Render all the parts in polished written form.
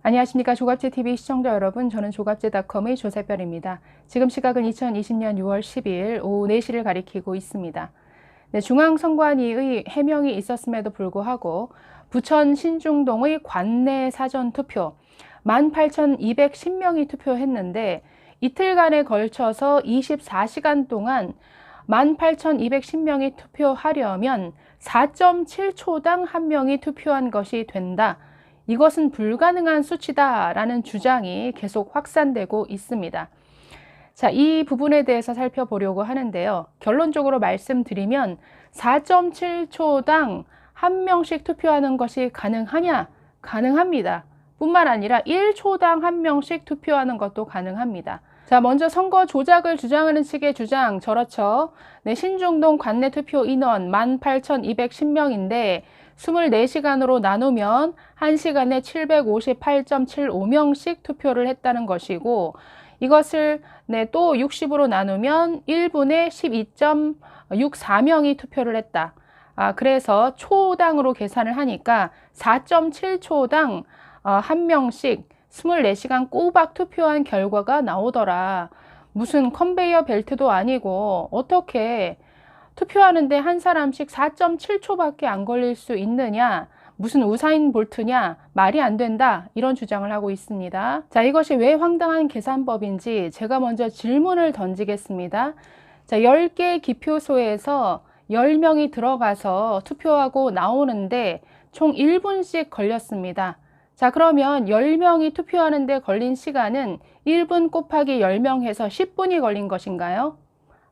안녕하십니까. 조갑제TV 시청자 여러분, 저는 조갑제닷컴의 조세별입니다. 지금 시각은 2020년 6월 12일 오후 4시를 가리키고 있습니다. 네, 중앙선관위의 해명이 있었음에도 불구하고 부천 신중동의 관내 사전투표 18,210명이 투표했는데 이틀간에 걸쳐서 24시간 동안 18,210명이 투표하려면 4.7초당 1명이 투표한 것이 된다. 이것은 불가능한 수치다라는 주장이 계속 확산되고 있습니다. 자, 이 부분에 대해서 살펴보려고 하는데요. 결론적으로 말씀드리면 4.7초당 1명씩 투표하는 것이 가능하냐? 가능합니다. 뿐만 아니라 1초당 1명씩 투표하는 것도 가능합니다. 자, 먼저 선거 조작을 주장하는 측의 주장, 저렇죠. 네, 신중동 관내 투표 인원 18,210명인데 24시간으로 나누면 1시간에 758.75명씩 투표를 했다는 것이고, 이것을 또 60으로 나누면 1분에 12.64명이 투표를 했다. 그래서 초당으로 계산을 하니까 4.7초당 1명씩 24시간 꼬박 투표한 결과가 나오더라. 무슨 컨베이어 벨트도 아니고 어떻게 투표하는데 한 사람씩 4.7초밖에 안 걸릴 수 있느냐? 무슨 우사인 볼트냐? 말이 안 된다. 이런 주장을 하고 있습니다. 자, 이것이 왜 황당한 계산법인지 제가 먼저 질문을 던지겠습니다. 자, 10개 기표소에서 10명이 들어가서 투표하고 나오는데 총 1분씩 걸렸습니다. 자, 그러면 10명이 투표하는데 걸린 시간은 1분 곱하기 10명 해서 10분이 걸린 것인가요?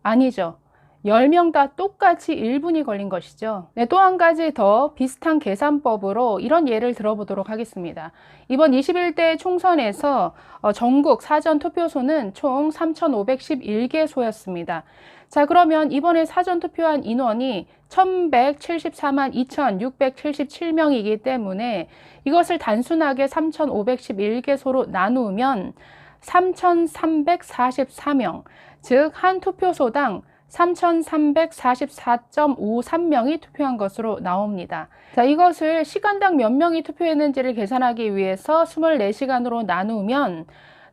아니죠. 10명 다 똑같이 1분이 걸린 것이죠. 네, 또 한 가지 더 비슷한 계산법으로 이런 예를 들어보도록 하겠습니다. 이번 21대 총선에서 전국 사전투표소는 총 3,511개소였습니다. 자, 그러면 이번에 사전투표한 인원이 1,174만 2,677명이기 때문에 이것을 단순하게 3,511개소로 나누면 3,344명, 즉 한 투표소당 3,344.53명이 투표한 것으로 나옵니다. 자, 이것을 시간당 몇 명이 투표했는지를 계산하기 위해서 24시간으로 나누면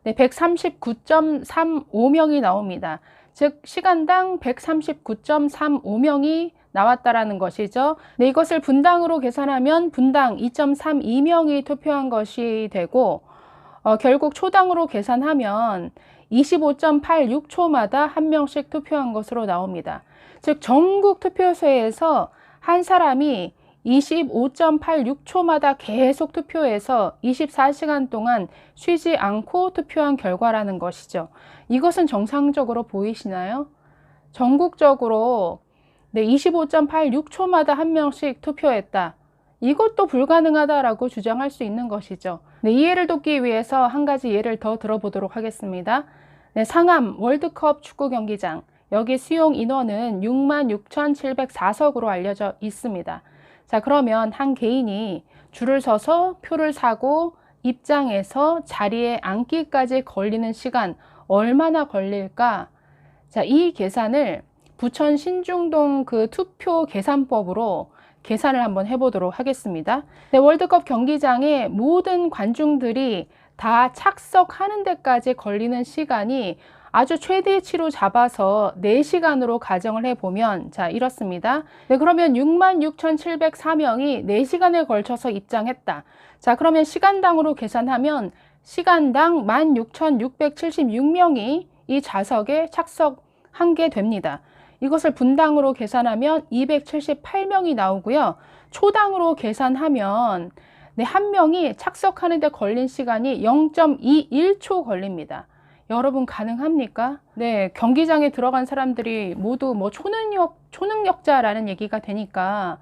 139.35명이 나옵니다. 즉 시간당 139.35명이 나왔다라는 것이죠. 네, 이것을 분당으로 계산하면 분당 2.32명이 투표한 것이 되고 결국 초당으로 계산하면 25.86초마다 1명씩 투표한 것으로 나옵니다. 즉 전국 투표소에서 한 사람이 25.86초마다 계속 투표해서 24시간 동안 쉬지 않고 투표한 결과라는 것이죠. 이것은 정상적으로 보이시나요? 전국적으로 25.86초마다 1명씩 투표했다. 이것도 불가능하다라고 주장할 수 있는 것이죠. 이해를 돕기 위해서 한 가지 예를 더 들어보도록 하겠습니다. 상암 월드컵 축구 경기장, 여기 수용 인원은 66,704석으로 알려져 있습니다. 자, 그러면 한 개인이 줄을 서서 표를 사고 입장해서 자리에 앉기까지 걸리는 시간 얼마나 걸릴까? 자, 이 계산을 부천 신중동 그 투표 계산법으로 계산을 한번 해보도록 하겠습니다. 월드컵 경기장에 모든 관중들이 다 착석하는 데까지 걸리는 시간이 아주 최대치로 잡아서 4시간으로 가정을 해보면 자, 이렇습니다. 그러면 66,704명이 4시간에 걸쳐서 입장했다. 자, 그러면 시간당으로 계산하면 시간당 16,676명이 이 좌석에 착석한 게 됩니다. 이것을 분당으로 계산하면 278명이 나오고요. 초당으로 계산하면 한 명이 착석하는 데 걸린 시간이 0.21초 걸립니다. 여러분 가능합니까? 네, 경기장에 들어간 사람들이 모두 초능력자라는 얘기가 되니까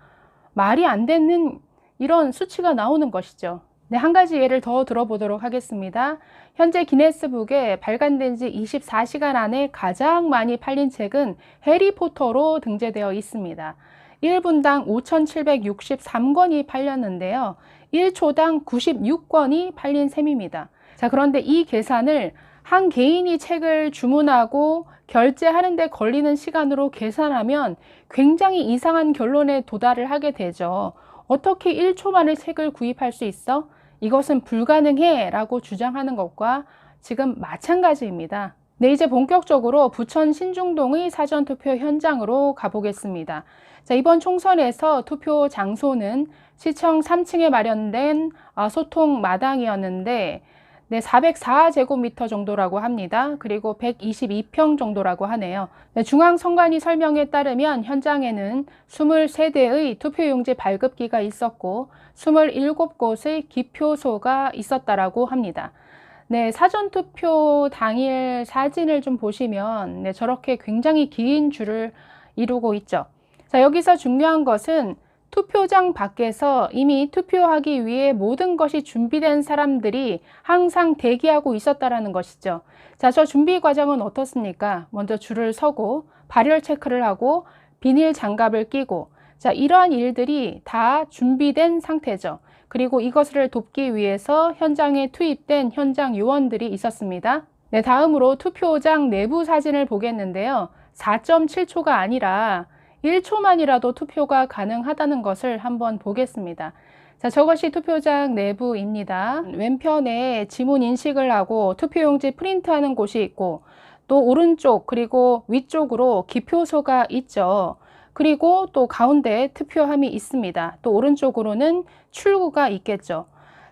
말이 안 되는 이런 수치가 나오는 것이죠. 네, 한 가지 예를 더 들어보도록 하겠습니다. 현재 기네스북에 발간된 지 24시간 안에 가장 많이 팔린 책은 해리포터로 등재되어 있습니다. 1분당 5,763권이 팔렸는데요. 1초당 96권이 팔린 셈입니다. 자, 그런데 이 계산을 한 개인이 책을 주문하고 결제하는 데 걸리는 시간으로 계산하면 굉장히 이상한 결론에 도달을 하게 되죠. 어떻게 1초 만에 책을 구입할 수 있어? 이것은 불가능해 라고 주장하는 것과 지금 마찬가지입니다. 네, 이제 본격적으로 부천 신중동의 사전투표 현장으로 가보겠습니다. 자, 이번 총선에서 투표 장소는 시청 3층에 마련된 소통 마당이었는데 네, 404제곱미터 정도라고 합니다. 그리고 122평 정도라고 하네요. 네, 중앙선관위 설명에 따르면 현장에는 23대의 투표용지 발급기가 있었고 27곳의 기표소가 있었다라고 합니다. 네, 사전투표 당일 사진을 좀 보시면 네, 저렇게 굉장히 긴 줄을 이루고 있죠. 자, 여기서 중요한 것은 투표장 밖에서 이미 투표하기 위해 모든 것이 준비된 사람들이 항상 대기하고 있었다라는 것이죠. 자, 저 준비 과정은 어떻습니까? 먼저 줄을 서고 발열 체크를 하고 비닐 장갑을 끼고 자, 이러한 일들이 다 준비된 상태죠. 그리고 이것을 돕기 위해서 현장에 투입된 현장 요원들이 있었습니다. 네, 다음으로 투표장 내부 사진을 보겠는데요. 4.7초가 아니라 1초만이라도 투표가 가능하다는 것을 한번 보겠습니다. 자, 저것이 투표장 내부입니다. 왼편에 지문 인식을 하고 투표용지 프린트하는 곳이 있고 또 오른쪽 그리고 위쪽으로 기표소가 있죠. 그리고 또 가운데 투표함이 있습니다. 또 오른쪽으로는 출구가 있겠죠.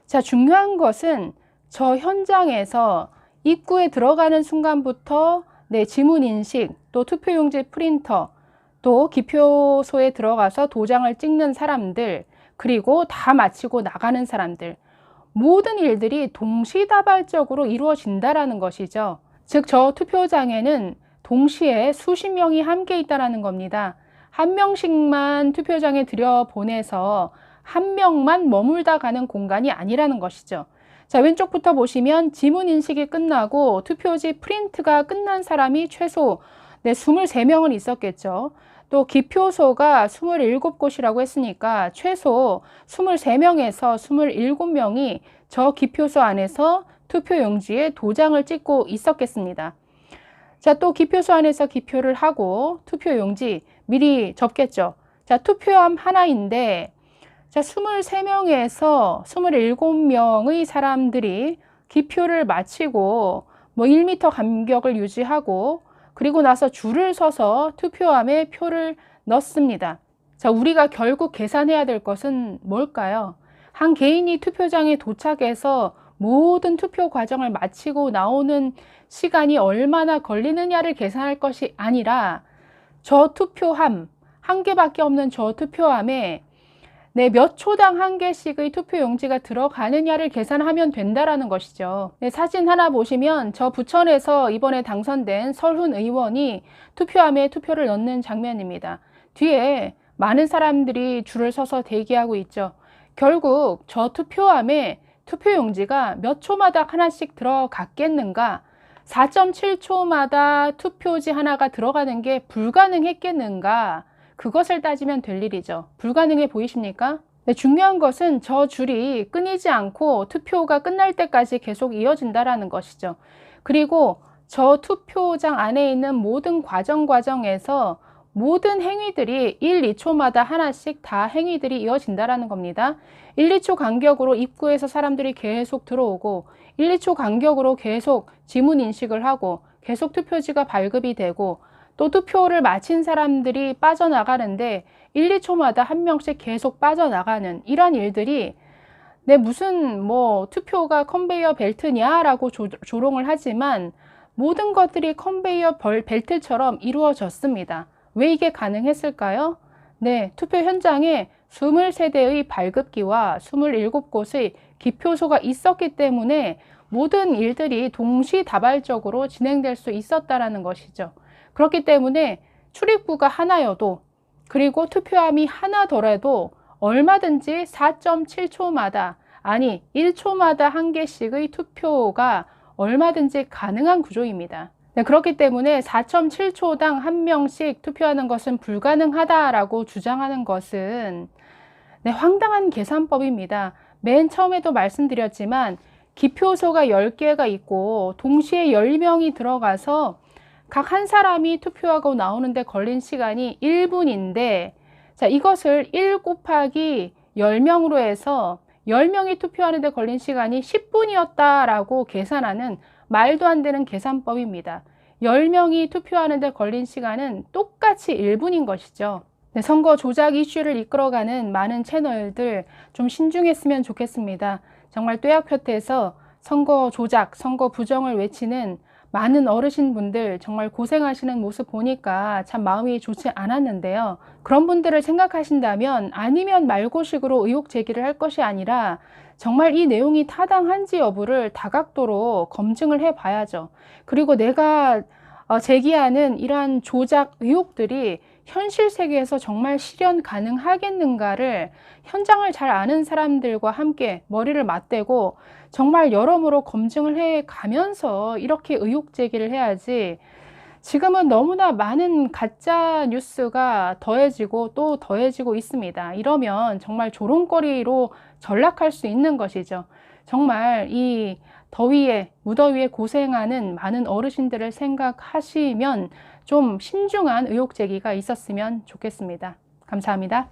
자, 중요한 것은 저 현장에서 입구에 들어가는 순간부터 지문 인식, 또 투표용지 프린터, 또 기표소에 들어가서 도장을 찍는 사람들, 그리고 다 마치고 나가는 사람들, 모든 일들이 동시다발적으로 이루어진다라는 것이죠. 즉, 저 투표장에는 동시에 수십 명이 함께 있다라는 겁니다. 한 명씩만 투표장에 들여보내서 한 명만 머물다 가는 공간이 아니라는 것이죠. 자, 왼쪽부터 보시면 지문 인식이 끝나고 투표지 프린트가 끝난 사람이 최소 23명은 있었겠죠. 또 기표소가 27곳이라고 했으니까 최소 23명에서 27명이 저 기표소 안에서 투표용지에 도장을 찍고 있었겠습니다. 자, 또 기표소 안에서 기표를 하고 투표용지 미리 접겠죠. 자, 투표함 하나인데 자, 23명에서 27명의 사람들이 기표를 마치고 1m 간격을 유지하고 그리고 나서 줄을 서서 투표함에 표를 넣습니다. 자, 우리가 결국 계산해야 될 것은 뭘까요? 한 개인이 투표장에 도착해서 모든 투표 과정을 마치고 나오는 시간이 얼마나 걸리느냐를 계산할 것이 아니라 저 투표함, 한 개밖에 없는 저 투표함에 몇 초당 한 개씩의 투표용지가 들어가느냐를 계산하면 된다라는 것이죠. 사진 하나 보시면 저 부천에서 이번에 당선된 설훈 의원이 투표함에 투표를 넣는 장면입니다. 뒤에 많은 사람들이 줄을 서서 대기하고 있죠. 결국 저 투표함에 투표용지가 몇 초마다 하나씩 들어갔겠는가? 4.7초마다 투표지 하나가 들어가는 게 불가능했겠는가? 그것을 따지면 될 일이죠. 불가능해 보이십니까? 네, 중요한 것은 저 줄이 끊이지 않고 투표가 끝날 때까지 계속 이어진다라는 것이죠. 그리고 저 투표장 안에 있는 모든 과정에서 모든 행위들이 1, 2초마다 하나씩 다 행위들이 이어진다라는 겁니다. 1, 2초 간격으로 입구에서 사람들이 계속 들어오고 1, 2초 간격으로 계속 지문 인식을 하고 계속 투표지가 발급이 되고 또 투표를 마친 사람들이 빠져나가는데 1, 2초마다 한 명씩 계속 빠져나가는 이런 일들이 무슨 투표가 컨베이어 벨트냐라고 조롱을 하지만 모든 것들이 컨베이어 벨트처럼 이루어졌습니다. 왜 이게 가능했을까요? 네, 투표 현장에 23대의 발급기와 27곳의 기표소가 있었기 때문에 모든 일들이 동시다발적으로 진행될 수 있었다라는 것이죠. 그렇기 때문에 출입구가 하나여도 그리고 투표함이 하나더라도 얼마든지 4.7초마다 아니 1초마다 한 개씩의 투표가 얼마든지 가능한 구조입니다. 네, 그렇기 때문에 4.7초당 한 명씩 투표하는 것은 불가능하다라고 주장하는 것은 황당한 계산법입니다. 맨 처음에도 말씀드렸지만 기표소가 10개가 있고 동시에 10명이 들어가서 각 한 사람이 투표하고 나오는데 걸린 시간이 1분인데 자, 이것을 1 곱하기 10명으로 해서 10명이 투표하는데 걸린 시간이 10분이었다라고 계산하는 말도 안 되는 계산법입니다. 10명이 투표하는데 걸린 시간은 똑같이 1분인 것이죠. 네, 선거 조작 이슈를 이끌어가는 많은 채널들 좀 신중했으면 좋겠습니다. 정말 떼약볕에서 선거 조작, 선거 부정을 외치는 많은 어르신분들 정말 고생하시는 모습 보니까 참 마음이 좋지 않았는데요. 그런 분들을 생각하신다면 아니면 말고식으로 의혹 제기를 할 것이 아니라 정말 이 내용이 타당한지 여부를 다각도로 검증을 해 봐야죠. 그리고 내가 제기하는 이러한 조작 의혹들이 현실 세계에서 정말 실현 가능하겠는가를 현장을 잘 아는 사람들과 함께 머리를 맞대고 정말 여러모로 검증을 해 가면서 이렇게 의혹 제기를 해야지, 지금은 너무나 많은 가짜 뉴스가 더해지고 또 더해지고 있습니다. 이러면 정말 조롱거리로 전락할 수 있는 것이죠. 정말 이 더위에, 무더위에 고생하는 많은 어르신들을 생각하시면 좀 신중한 의혹 제기가 있었으면 좋겠습니다. 감사합니다.